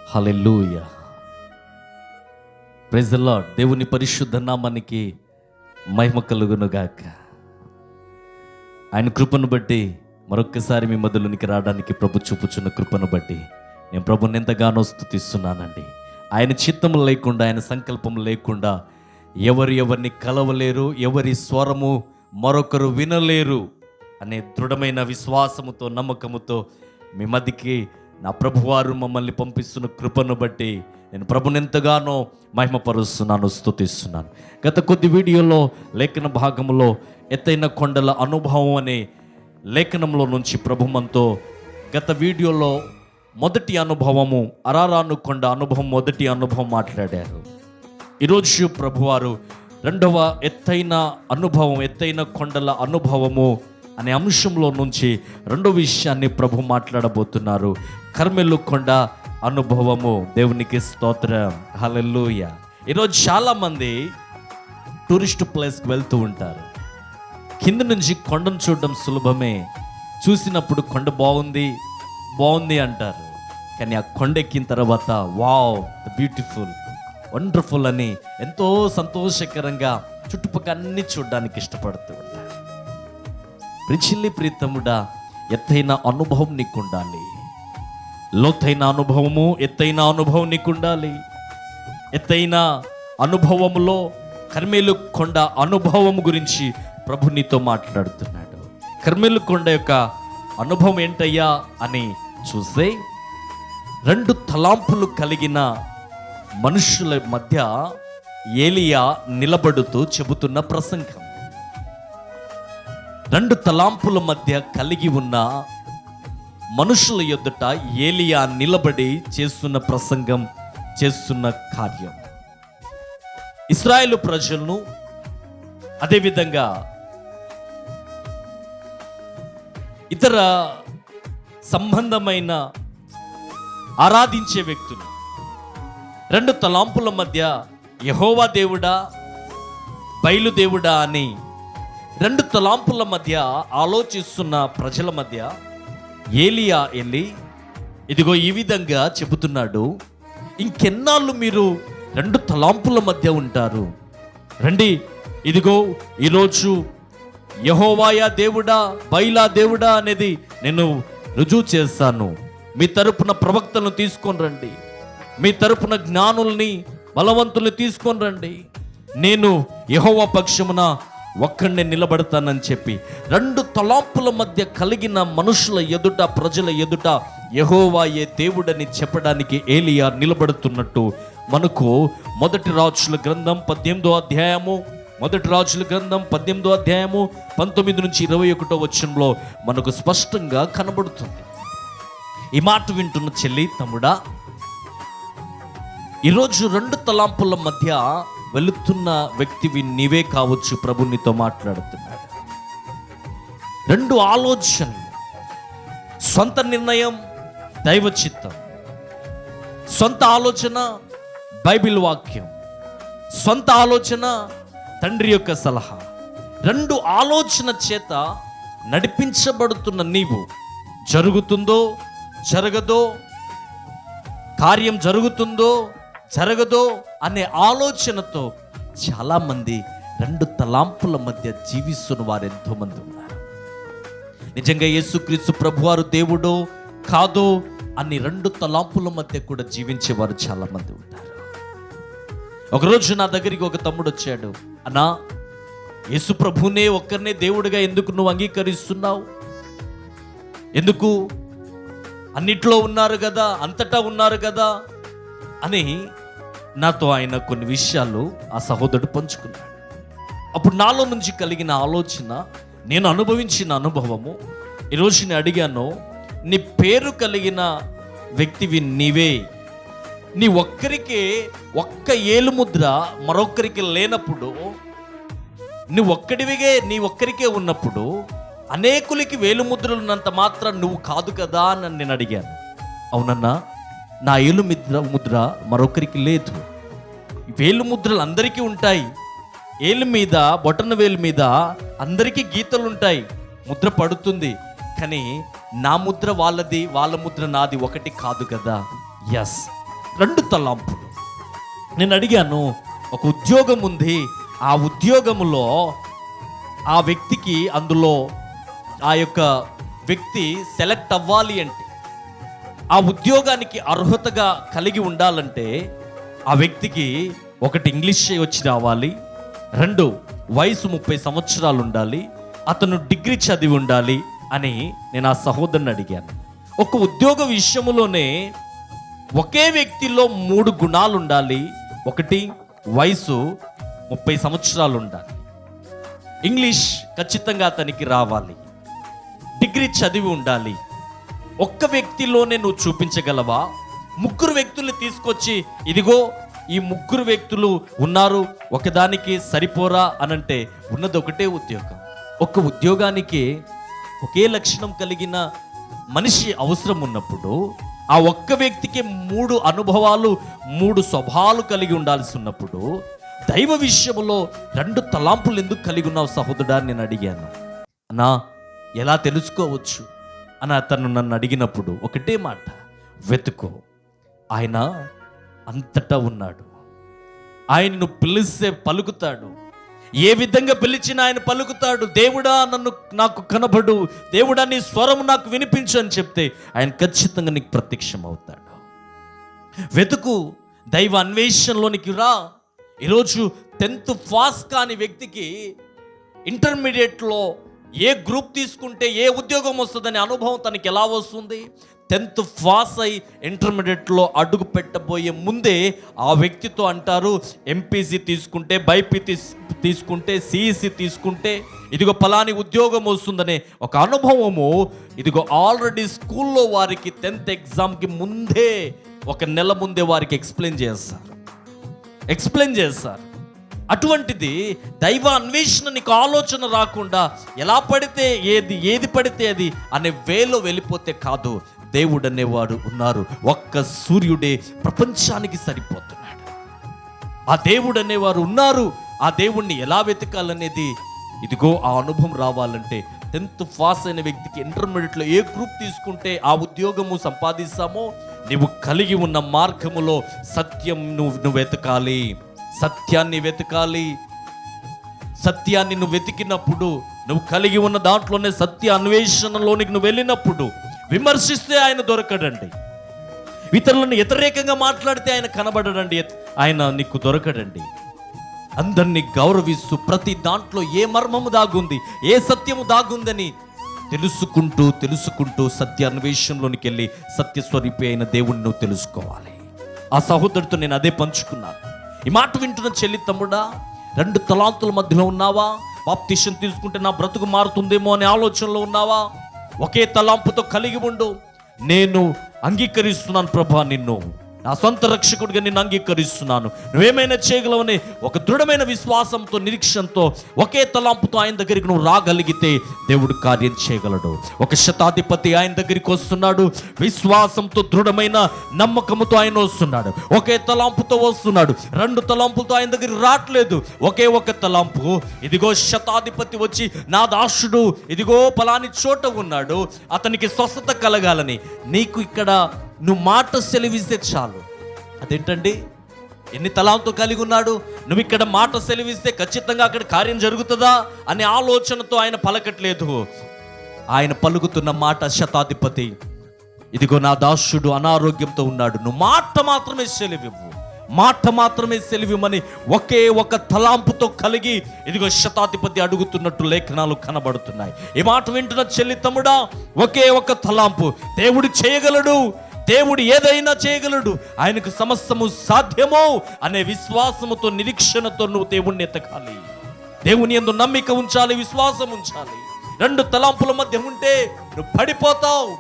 Hallelujah, praise the lord. దేవుని పరిశుద్ధ నామానికి మహిమ కలుగునుగాక. ఆయన కృపను బట్టి మరొక్కసారి మీ మధ్యలోనికి రావడానికి ప్రభు చూపుచున్న కృపను బట్టి నేను ప్రభుని ఎంతగానో స్తుతిస్తున్నానండి. ఆయన చిత్తము లేకుండా, ఆయన సంకల్పం లేకుండా ఎవరిని కలవలేరు, ఎవరి స్వరము మరొకరు వినలేరు అనే దృఢమైన విశ్వాసముతో, నమ్మకముతో మీ మధ్యకి నా ప్రభువారు మమ్మల్ని పంపిస్తున్న కృపను బట్టి నేను ప్రభుని ఎంతగానో మహిమపరుస్తున్నాను, స్తుతిస్తున్నాను. గత కొద్ది వీడియోలో లేఖన భాగంలో ఎత్తైన కొండల అనుభవం అనే లేఖనంలో నుంచి ప్రభు మనతో గత వీడియోలో మొదటి అనుభవము అరారాను కొండ అనుభవం, మొదటి అనుభవం మాట్లాడారు. ఈరోజు ప్రభువారు రెండవ ఎత్తైన అనుభవం, ఎత్తైన కొండల అనుభవము అనే అంశంలో నుంచి రెండో విషయాన్ని ప్రభు మాట్లాడబోతున్నారు. కర్మెలు కొండ అనుభవము. దేవునికి స్తోత్రం, హల్లెలూయా. ఈరోజు చాలామంది టూరిస్ట్ ప్లేస్కి వెళ్తూ ఉంటారు. కింద నుంచి కొండను చూడడం సులభమే, చూసినప్పుడు కొండ బాగుంది అంటారు. కానీ ఆ కొండ ఎక్కిన తర్వాత వావ్, బ్యూటిఫుల్, వండర్ఫుల్ అని ఎంతో సంతోషకరంగా చుట్టుపక్కల అన్ని చూడడానికి ఇష్టపడుతూ ఉంటారు. ప్రిచిల్లి ప్రీతముడా, ఎత్తైన అనుభవం నీకు ఉండాలి. లోతైన అనుభవము, ఎత్తైన అనుభవం నీకు ఉండాలి. ఎత్తైన అనుభవములో కర్మేలు కొండ అనుభవం గురించి ప్రభు నీతో మాట్లాడుతున్నాడు. కర్మేలు కొండ యొక్క అనుభవం ఏంటయ్యా అని చూస్తే, 2 తలాంపులు కలిగిన మనుషుల మధ్య ఏలియా నిలబడుతూ చెబుతున్న ప్రసంగం. 2 తలాంపుల మధ్య కలిగి ఉన్న మనుషుల ఎదుట ఏలియా నిలబడి చేస్తున్న ప్రసంగం, చేస్తున్న కార్యం ఇశ్రాయేలు ప్రజలను, అదేవిధంగా ఇతర సంబంధమైన ఆరాధించే వ్యక్తులు 2 తలాంపుల మధ్య యెహోవా దేవుడా, బయలుదేవుడా అని 2 తలాంపుల మధ్య ఆలోచిస్తున్న ప్రజల మధ్య ఏలియా వెళ్ళి ఇదిగో ఈ విధంగా చెబుతున్నాడు, ఇంకెన్నాళ్ళు మీరు 2 తలాంపుల మధ్య ఉంటారు? రండి, ఇదిగో ఈరోజు యెహోవాయా దేవుడా, బయలా దేవుడా అనేది నేను రుజువు చేస్తాను. మీ తరపున ప్రవక్తలను తీసుకొని రండి, మీ తరపున జ్ఞానుల్ని, బలవంతుల్ని తీసుకొని రండి. నేను యెహోవా పక్షమున ఒక్కడినే నిలబడతానని చెప్పి 2 తలాంపుల మధ్య కలిగిన మనుషుల ఎదుట, ప్రజల ఎదుట యెహోవాయే దేవుడని చెప్పడానికి ఏలియా నిలబడుతున్నట్టు మనకు మొదటి రాజుల గ్రంథం 18వ అధ్యాయము, 19 నుంచి 21 వచనంలో మనకు స్పష్టంగా కనబడుతుంది. ఈ మాట వింటున్న చెల్లి, తమ్ముడా, ఈరోజు 2 తలాంపుల మధ్య వెళుతున్న వ్యక్తివి నీవే కావచ్చు. ప్రభు నీతో మాట్లాడుతున్నాడు. 2 ఆలోచనలు, సొంత నిర్ణయం, దైవ చిత్తం. సొంత ఆలోచన బైబిల్ వాక్యం, సొంత ఆలోచన తండ్రి యొక్క సలహా. 2 ఆలోచన చేత నడిపించబడుతున్న నీవు జరుగుతుందో జరగదో, కార్యం జరుగుతుందో జరగదో అనే ఆలోచనతో చాలామంది 2 తలాంపుల మధ్య జీవిస్తున్న వారు ఎంతో మంది ఉన్నారు. నిజంగా యేసుక్రీస్తు ప్రభువారు దేవుడో కాదో అన్ని 2 తలాంపుల మధ్య కూడా జీవించేవారు చాలామంది ఉంటారు. ఒకరోజు నా దగ్గరికి ఒక తమ్ముడు వచ్చాడు. అన్నా, యేసు ప్రభునే ఒక్కరినే దేవుడిగా ఎందుకు నువ్వు అంగీకరిస్తున్నావు? ఎందుకు? అన్నిట్లో ఉన్నారు కదా, అంతటా ఉన్నారు కదా అని నాతో ఆయన కొన్ని విషయాలు ఆ సహోదరుడు పంచుకున్నాడు. అప్పుడు నాలో నుంచి కలిగిన ఆలోచన, నేను అనుభవించిన అనుభవము, ఈరోజు నేను అడిగాను, నీ పేరు కలిగిన వ్యక్తివి నీవే. నీ ఒక్కరికే ఒక్క ఏలుముద్ర మరొక్కరికి లేనప్పుడు, నీ ఒక్కరికే ఉన్నప్పుడు అనేకులకి వేలుముద్రలు ఉన్నంత మాత్రం నువ్వు కాదు కదా అని నేను అడిగాను. అవునన్నా, నా ముద్ర మరొకరికి లేదు. వేలుముద్రలు అందరికీ ఉంటాయి. ఏలు మీద, బొటన వేలు మీద అందరికీ గీతలు ఉంటాయి, ముద్ర పడుతుంది. కానీ నా ముద్ర వాళ్ళది, వాళ్ళ ముద్ర నాది ఒకటి కాదు కదా. ఎస్, 2 తలాంపులు. నేను అడిగాను, ఒక ఉద్యోగం ఉంది, ఆ ఉద్యోగములో ఆ వ్యక్తికి, అందులో ఆ యొక్క వ్యక్తి సెలెక్ట్ అవ్వాలి అంటే, ఆ ఉద్యోగానికి అర్హతగా కలిగి ఉండాలంటే ఆ వ్యక్తికి 1 ఇంగ్లీష్ వచ్చి రావాలి, 2 వయసు 30 సంవత్సరాలు ఉండాలి, అతను డిగ్రీ చదివి ఉండాలి అని నేను ఆ సహోదరుని అడిగాను. ఒక ఉద్యోగ విషయంలోనే ఒకే వ్యక్తిలో 3 గుణాలు ఉండాలి. 1 వయసు 30 సంవత్సరాలు ఉండాలి, ఇంగ్లీష్ ఖచ్చితంగా అతనికి రావాలి, డిగ్రీ చదివి ఉండాలి. ఒక్క వ్యక్తిలోనే నువ్వు చూపించగలవా? 3 వ్యక్తుల్ని తీసుకొచ్చి ఇదిగో ఈ 3 వ్యక్తులు ఉన్నారు, ఒకదానికి సరిపోరా అనంటే ఉన్నది ఒకటే ఉద్యోగం. ఒక ఉద్యోగానికి ఒకే లక్షణం కలిగిన మనిషి అవసరం ఉన్నప్పుడు ఆ ఒక్క వ్యక్తికి 3 అనుభవాలు, 3 స్వభావాలు కలిగి ఉండాల్సి ఉన్నప్పుడు దైవ విషయంలో 2 తలాంపులు ఎందుకు కలిగి ఉన్నావు సహోదరుడా అని నేను అడిగాను. అన్నా ఎలా తెలుసుకోవచ్చు అని అతను నన్ను అడిగినప్పుడు ఒకటే మాట, వెతుకో. ఆయన అంతటా ఉన్నాడు, ఆయనను పిలిస్తే పలుకుతాడు, ఏ విధంగా పిలిచినా ఆయన పలుకుతాడు. దేవుడా నాకు కనబడు, దేవుడా నీ స్వరం నాకు వినిపించు అని చెప్తే ఆయన ఖచ్చితంగా నీకు ప్రత్యక్షం అవుతాడు. వెతుకు, దైవ అన్వేషణలోనికి రా. ఈరోజు 10th పాస్ కాని వ్యక్తికి ఇంటర్మీడియట్లో ఏ గ్రూప్ తీసుకుంటే ఏ ఉద్యోగం వస్తుందనే అనుభవం తనకి ఎలా వస్తుంది? 10th పాస్ అయి ఇంటర్మీడియట్లో అడుగు పెట్టబోయే ముందే ఆ వ్యక్తితో అంటారు, ఎంపీసీ తీసుకుంటే, బైపీసీ తీసుకుంటే, సిఈసి తీసుకుంటే ఇదిగో పలాని ఉద్యోగం వస్తుందనే ఒక అనుభవము ఇదిగో ఆల్రెడీ స్కూల్లో వారికి 10th ఎగ్జామ్కి ముందే 1 నెల ముందే వారికి ఎక్స్ప్లెయిన్ చేస్తారు. అటువంటిది దైవ అన్వేషణ నీకు ఆలోచన రాకుండా ఎలా పడితే ఏది పడితే అది అనే వేలో వెళ్ళిపోతే కాదు. దేవుడు అనేవాడు ఉన్నారు, ఒక్క సూర్యుడే ప్రపంచానికి సరిపోతున్నాడు. ఆ దేవుడు అనేవారు ఉన్నారు. ఆ దేవుణ్ణి ఎలా వెతకాలనేది ఇదిగో ఆ అనుభవం రావాలంటే 10th పాస్ అయిన వ్యక్తికి ఇంటర్మీడియట్లో ఏ గ్రూప్ తీసుకుంటే ఆ ఉద్యోగము సంపాదిస్తామో నువ్వు కలిగి ఉన్న మార్గములో సత్యం నువ్వు వెతకాలి, సత్యాన్ని వెతకాలి. సత్యాన్ని నువ్వు వెతికినప్పుడు, నువ్వు కలిగి ఉన్న దాంట్లోనే సత్య అన్వేషణలోనికి నువ్వు వెళ్ళినప్పుడు, విమర్శిస్తే ఆయన దొరకడండి, ఇతరులను వ్యతిరేకంగా మాట్లాడితే ఆయన కనబడడండి, ఆయన నీకు దొరకడండి. అందరినీ గౌరవిస్తూ ప్రతి దాంట్లో ఏ మర్మము దాగుంది, ఏ సత్యము దాగుందని తెలుసుకుంటూ సత్య అన్వేషణలోనికి వెళ్ళి సత్యస్వరూపి అయిన దేవుణ్ణి నువ్వు తెలుసుకోవాలి. ఆ సహోదరుడితో నేను అదే పంచుకున్నాను. ఈ మాట వింటున్న చెల్లి తమ్ముడా, 2 తలాంతుల మధ్యలో ఉన్నావా? బాప్తిసం తీసుకుంటే నా బ్రతుకు మారుతుందేమో అనే ఆలోచనలో ఉన్నావా? ఒకే తలాంపుతో కలిగి ఉండు. నేను అంగీకరిస్తున్నాను ప్రభా, నిన్ను నా సొంత రక్షకుడిగా నిన్ను అంగీకరిస్తున్నాను, నువ్వేమైనా చేయగలవని ఒక దృఢమైన విశ్వాసంతో, నిరీక్షణతో ఒకే తలాంపుతో ఆయన దగ్గరికి నువ్వు రాగలిగితే దేవుడు కార్యం చేయగలడు. ఒక శతాధిపతి ఆయన దగ్గరికి వస్తున్నాడు, విశ్వాసంతో దృఢమైన నమ్మకంతో ఆయన వస్తున్నాడు. ఒకే తలాంపుతో వస్తున్నాడు, 2 తలాంపులతో ఆయన దగ్గరికి రావట్లేదు. ఒకే ఒక తలాంపు. ఇదిగో శతాధిపతి వచ్చి, నా దాసుడు ఇదిగో పలాని చోట ఉన్నాడు, అతనికి స్వస్థత కలగాలని, నీకు ఇక్కడ నువ్వు మాట సెలవిస్తే చాలు. అదేంటండి, ఎన్ని తలాంతో కలిగి ఉన్నాడు, నువ్వు ఇక్కడ మాట సెలవిస్తే ఖచ్చితంగా అక్కడ కార్యం జరుగుతుందా అనే ఆలోచనతో ఆయన పలకట్లేదు. ఆయన పలుకుతున్న మాట, శతాధిపతి ఇదిగో నా దాసుడు అనారోగ్యంతో ఉన్నాడు, నువ్వు మాట మాత్రమే సెలవిమ్మని ఒకే ఒక తలాంపుతో కలిగి ఇదిగో శతాధిపతి అడుగుతున్నట్టు లేఖనాలు కనబడుతున్నాయి. ఈ మాట వింటున్న చెల్లి తమ్ముడా, ఒకే ఒక తలాంపు. దేవుడు చేయగలడు, దేవుడు ఏదైనా చేయగలడు, ఆయనకు సమస్తము సాధ్యమో అనే విశ్వాసముతో, నిరీక్షణతో నువ్వు దేవుణ్ణి ఎతకాలి. దేవుని యందు నమ్మిక ఉంచాలి, విశ్వాసం ఉంచాలి. 2 తలాంపుల మధ్య ఉంటే నువ్వు పడిపోతావు.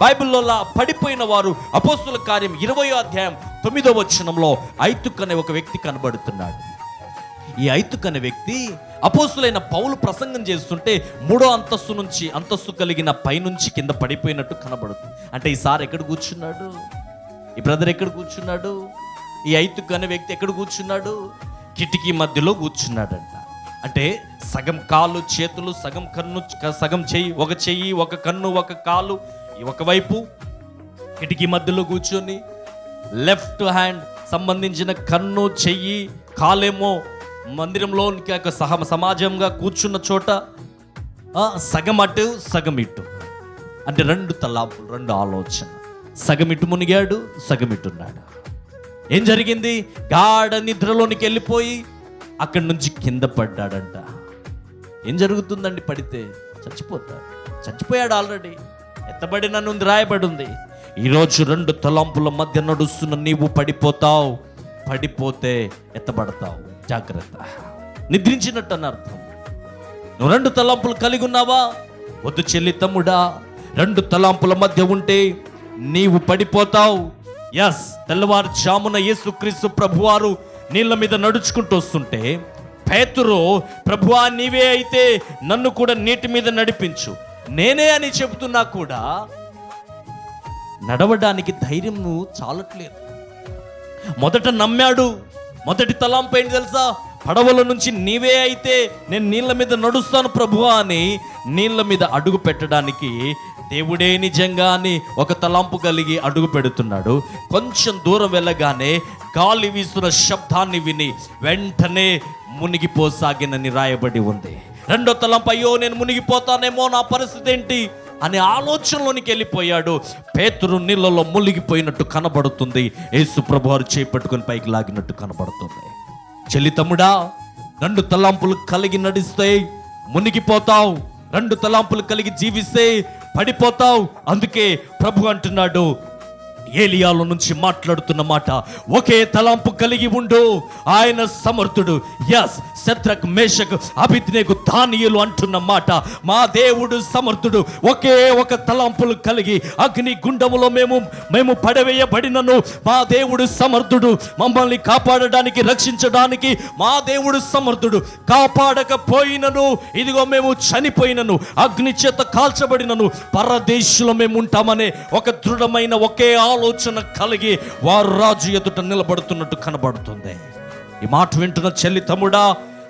బైబిల్లో పడిపోయిన వారు అపోస్తుల కార్యం 20వ అధ్యాయం 9వ వచనంలో ఐతుక్ అనే ఒక వ్యక్తి కనబడుతున్నాడు. ఈ ఐతుక్ అనే వ్యక్తి అపోస్తులైన పౌలు ప్రసంగం చేస్తుంటే 3వ అంతస్తు నుంచి, అంతస్తు కలిగిన పైనుంచి కింద పడిపోయినట్టు కనబడుతుంది. అంటే ఈ సార్ ఎక్కడ కూర్చున్నాడు, ఈ బ్రదర్ ఎక్కడ కూర్చున్నాడు, ఈ ఐతుక్ అనే వ్యక్తి ఎక్కడ కూర్చున్నాడు? కిటికీ మధ్యలో కూర్చున్నాడంట. అంటే సగం కాళ్ళు చేతులు, సగం కన్ను, సగం చెయ్యి, ఒక చెయ్యి, ఒక కన్ను, ఒక కాలు ఒకవైపు కిటికీ మధ్యలో కూర్చొని లెఫ్ట్ హ్యాండ్ సంబంధించిన కన్ను, చెయ్యి, కాలేమో మందిరంలోనికి సమాజంగా కూర్చున్న చోట సగం అటు సగం ఇటు, అంటే 2 తలాంపులు, 2 ఆలోచన. సగం ఇటు మునిగాడు, సగం ఇటున్నాడు. ఏం జరిగింది? గాఢ నిద్రలోనికి వెళ్ళిపోయి అక్కడి నుంచి కింద పడ్డాడంట. ఏం జరుగుతుందండి? పడితే చచ్చిపోయాడు ఆల్రెడీ. ఎత్తబడిన నుండి రాయబడి ఉంది. ఈరోజు 2 తలాంపుల మధ్య నడుస్తున్న నీవు పడిపోతావు. పడిపోతే ఎత్తబడతావు. జాగ్రత్త. నిద్రించినట్టు అని అర్థం. నువ్వు 2 తలాంపులు కలిగి ఉన్నావా? వద్దు చెల్లి, తమ్ముడా. 2 తలాంపుల మధ్య ఉంటే నీవు పడిపోతావు. ఎస్, తెల్లవారుజామున యేసుక్రీస్తు ప్రభువారు నీళ్ళ మీద నడుచుకుంటూ వస్తుంటే పేతురు, ప్రభువా నీవే అయితే నన్ను కూడా నీటి మీద నడిపించు, నేనే అని చెబుతున్నా కూడా నడవడానికి ధైర్యం చాలట్లేదు. మొదట నమ్మాడు. మొదటి తలాంపు ఏంటి తెలుసా? పడవల నుంచి నీవే అయితే నేను నీళ్ళ మీద నడుస్తాను ప్రభువా అని నీళ్ళ మీద అడుగు పెట్టడానికి దేవుడే నిజంగా అని ఒక తలాంపు కలిగి అడుగు పెడుతున్నాడు. కొంచెం దూరం వెళ్ళగానే గాలి వీస్తున్న శబ్దాన్ని విని వెంటనే మునిగిపోసాగినని రాయబడి ఉంది. 2వ తలాంపు, అయ్యో నేను మునిగిపోతానేమో, నా పరిస్థితి ఏంటి అనే ఆలోచనలోనికి వెళ్ళిపోయాడు. పేతురు నీళ్ళలో మునిగిపోయినట్టు కనబడుతుంది. యేసు ప్రభువారు చేపట్టుకుని పైకి లాగినట్టు కనబడుతుంది. చెల్లి, తమ్ముడా, 2 తలాంపులు కలిగి నడిస్తే మునిగిపోతావు. 2 తలాంపులు కలిగి జీవిస్తే పడిపోతావు. అందుకే ప్రభు అంటున్నాడు, ఏలియాలో నుంచి మాట్లాడుతున్న మాట, ఒకే తలాంపు కలిగి ఉండు, ఆయన సమర్థుడు. ఎస్, శద్రక్, మేషక్, అబేద్నెగో, దానియేలు అంటున్న మాట, మా దేవుడు సమర్థుడు. ఒకే ఒక తలాంపులు కలిగి అగ్ని గుండములో మేము పడవేయబడినను మా దేవుడు సమర్థుడు. మమ్మల్ని కాపాడడానికి, రక్షించడానికి మా దేవుడు సమర్థుడు. కాపాడకపోయినను, ఇదిగో మేము చనిపోయినను, అగ్ని చేత కాల్చబడినను, పరదేశంలో మేము ఉంటామనే ఒక దృఢమైన ఒకే ఆలోచన కలిగి వారు రాజు ఎదుట నిలబడుతున్నట్టు కనబడుతుంది. ఈ మాట వింటున్న చెల్లి, తమ్ముడా,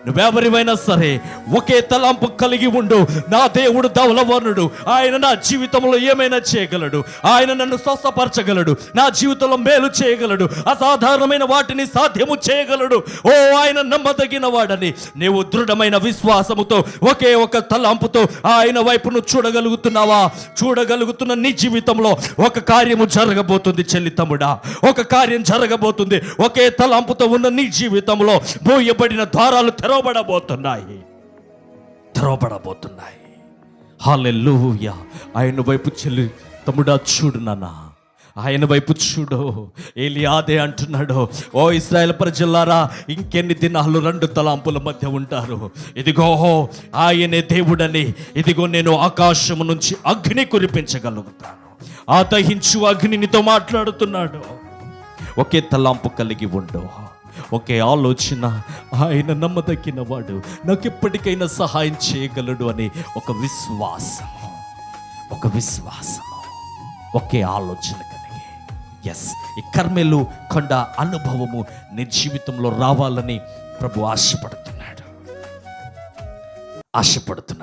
నువ్వెవరివైనా సరే ఒకే తలాంపు కలిగి ఉండు. నా దేవుడు ధవలవర్ణుడు. ఆయన నా జీవితంలో ఏమైనా చేయగలడు. ఆయన నన్ను స్వస్థపరచగలడు. నా జీవితంలో మేలు చేయగలడు. అసాధారణమైన వాటిని సాధ్యము చేయగలడు. ఓ, ఆయన నమ్మదగిన వాడని నీవు దృఢమైన విశ్వాసముతో ఒకే ఒక తలాంపుతో ఆయన వైపును చూడగలుగుతున్నావా? చూడగలుగుతున్న నీ జీవితంలో ఒక కార్యము జరగబోతుంది చెల్లి, తమ్ముడా. ఒక కార్యం జరగబోతుంది. ఒకే తలాంపుతో ఉన్న నీ జీవితంలో మూయబడిన ద్వారాలు తెరవబడబోతున్నాయి. హల్లెలూయా. ఆయన వైపు చెల్లి, తమ్ముడా, చూడు నాన్న, ఆయన వైపు చూడు. ఏలియాదే అంటున్నాడు, ఓ ఇశ్రాయేలు ప్రజలారా, ఇంకెన్ని దినాలు 2 తలాంపుల మధ్య ఉంటారు? ఇదిగో ఆయనే దేవుడని, ఇదిగో నేను ఆకాశము నుంచి అగ్ని కురిపించగలుగుతాను. ఆ దహించు అగ్నినితో మాట్లాడుతున్నాడు. ఒకే తలాంపు కలిగి ఉండు, ఒకే ఆలోచన. ఆయన నమ్మదగిన వాడు, నాకు ఎప్పటికైనా సహాయం చేయగలడు అని ఒక విశ్వాసము, ఒకే ఆలోచన కలిగి. ఎస్, ఈ కర్మెలు కొండ అనుభవము నీ జీవితంలో రావాలని ప్రభు ఆశపడుతున్నాడు.